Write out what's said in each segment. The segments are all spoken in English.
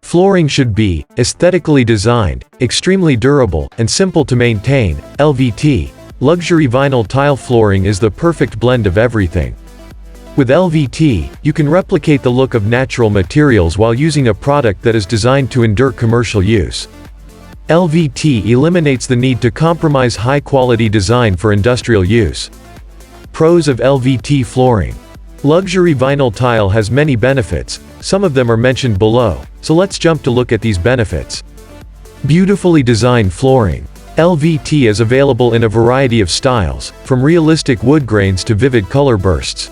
Flooring should be aesthetically designed, extremely durable, and simple to maintain. LVT, luxury vinyl tile flooring is the perfect blend of everything. With LVT, you can replicate the look of natural materials while using a product that is designed to endure commercial use. LVT eliminates the need to compromise high-quality design for industrial use. Pros of LVT flooring. Luxury vinyl tile has many benefits, some of them are mentioned below, so let's jump to look at these benefits. Beautifully designed flooring. LVT is available in a variety of styles, from realistic wood grains to vivid color bursts.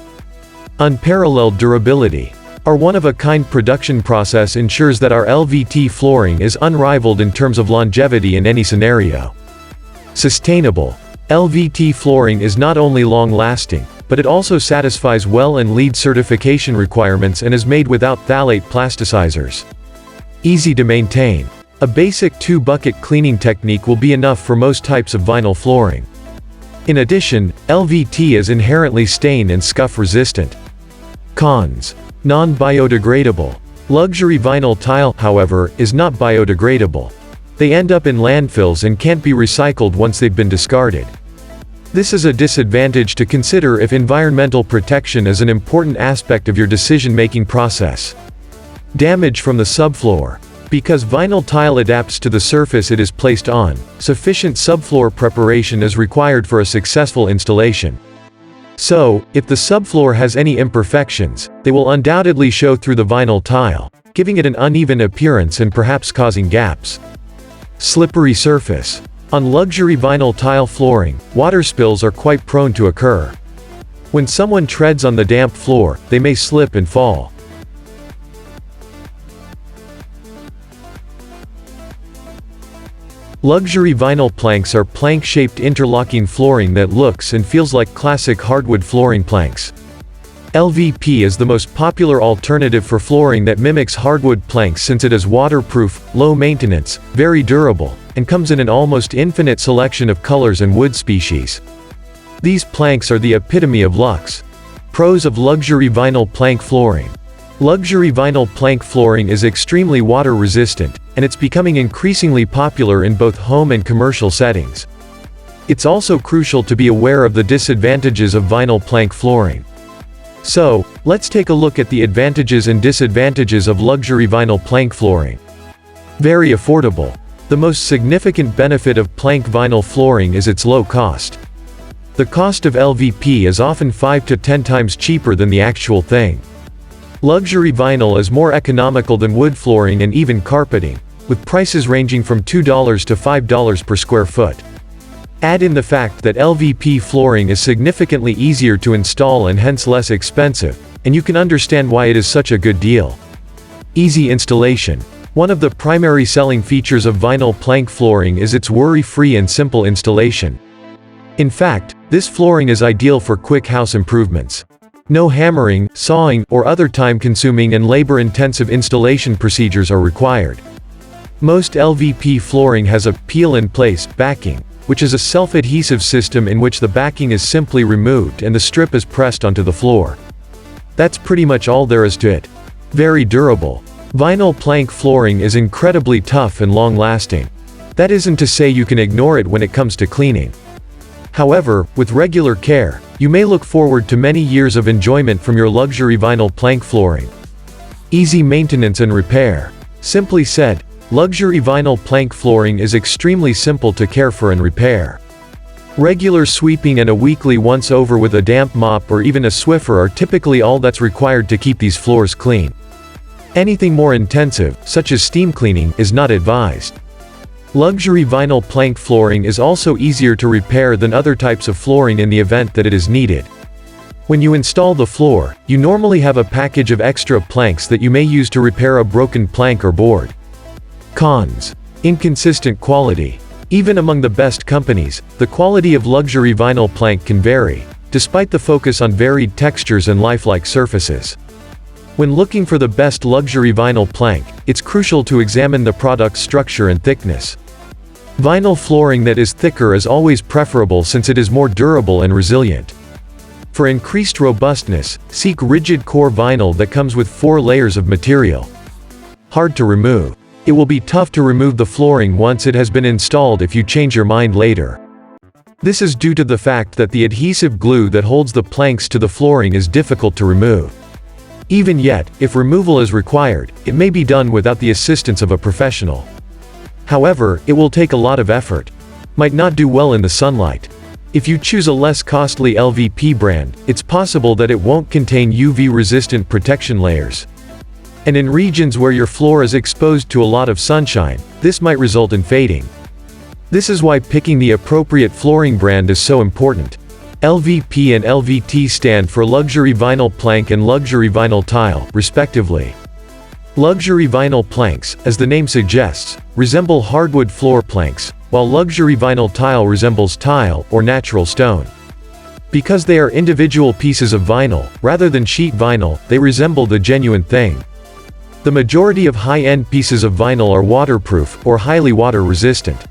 Unparalleled durability. Our one-of-a-kind production process ensures that our LVT flooring is unrivaled in terms of longevity in any scenario. Sustainable. LVT flooring is not only long-lasting, but it also satisfies WELL and LEED certification requirements and is made without phthalate plasticizers. Easy to maintain. A basic 2-bucket cleaning technique will be enough for most types of vinyl flooring. In addition, LVT is inherently stain and scuff-resistant. Cons. Non-biodegradable. Luxury vinyl tile, however, is not biodegradable. They end up in landfills and can't be recycled once they've been discarded. This is a disadvantage to consider if environmental protection is an important aspect of your decision-making process. Damage from the subfloor. Because vinyl tile adapts to the surface it is placed on, sufficient subfloor preparation is required for a successful installation. So, if the subfloor has any imperfections, they will undoubtedly show through the vinyl tile, giving it an uneven appearance and perhaps causing gaps. Slippery surface. On luxury vinyl tile flooring, water spills are quite prone to occur. When someone treads on the damp floor, they may slip and fall. Luxury vinyl planks are plank-shaped interlocking flooring that looks and feels like classic hardwood flooring planks. LVP is the most popular alternative for flooring that mimics hardwood planks since it is waterproof, low maintenance, very durable, and comes in an almost infinite selection of colors and wood species. These planks are the epitome of luxe. Pros of luxury vinyl plank flooring. Luxury vinyl plank flooring is extremely water-resistant, and it's becoming increasingly popular in both home and commercial settings. It's also crucial to be aware of the disadvantages of vinyl plank flooring. So, let's take a look at the advantages and disadvantages of luxury vinyl plank flooring. Very affordable. The most significant benefit of plank vinyl flooring is its low cost. The cost of LVP is often 5 to 10 times cheaper than the actual thing. Luxury vinyl is more economical than wood flooring and even carpeting, with prices ranging from $2 to $5 per square foot. Add in the fact that LVP flooring is significantly easier to install and hence less expensive, and you can understand why it is such a good deal. Easy installation. One of the primary selling features of vinyl plank flooring is its worry-free and simple installation. In fact, this flooring is ideal for quick house improvements. No hammering, sawing, or other time-consuming and labor-intensive installation procedures are required. Most LVP flooring has a peel-in-place backing, which is a self-adhesive system in which the backing is simply removed and the strip is pressed onto the floor. That's pretty much all there is to it. Very durable. Vinyl plank flooring is incredibly tough and long-lasting. That isn't to say you can ignore it when it comes to cleaning. However, with regular care, you may look forward to many years of enjoyment from your luxury vinyl plank flooring. Easy maintenance and repair. Simply said, luxury vinyl plank flooring is extremely simple to care for and repair. Regular sweeping and a weekly once-over with a damp mop or even a Swiffer are typically all that's required to keep these floors clean. Anything more intensive, such as steam cleaning, is not advised. Luxury vinyl plank flooring is also easier to repair than other types of flooring in the event that it is needed. When you install the floor, you normally have a package of extra planks that you may use to repair a broken plank or board. Cons. Inconsistent quality. Even among the best companies, the quality of luxury vinyl plank can vary, despite the focus on varied textures and lifelike surfaces. When looking for the best luxury vinyl plank, it's crucial to examine the product's structure and thickness. Vinyl flooring that is thicker is always preferable since it is more durable and resilient. For increased robustness, seek rigid core vinyl that comes with 4 layers of material. Hard to remove. It will be tough to remove the flooring once it has been installed if you change your mind later. This is due to the fact that the adhesive glue that holds the planks to the flooring is difficult to remove. Even yet, if removal is required, it may be done without the assistance of a professional. However, it will take a lot of effort. Might not do well in the sunlight. If you choose a less costly LVP brand, it's possible that it won't contain UV-resistant protection layers. And in regions where your floor is exposed to a lot of sunshine, this might result in fading. This is why picking the appropriate flooring brand is so important. LVP and LVT stand for Luxury Vinyl Plank and Luxury Vinyl Tile, respectively. Luxury vinyl planks, as the name suggests, resemble hardwood floor planks, while luxury vinyl tile resembles tile or natural stone. Because they are individual pieces of vinyl, rather than sheet vinyl, they resemble the genuine thing. The majority of high-end pieces of vinyl are waterproof or highly water-resistant.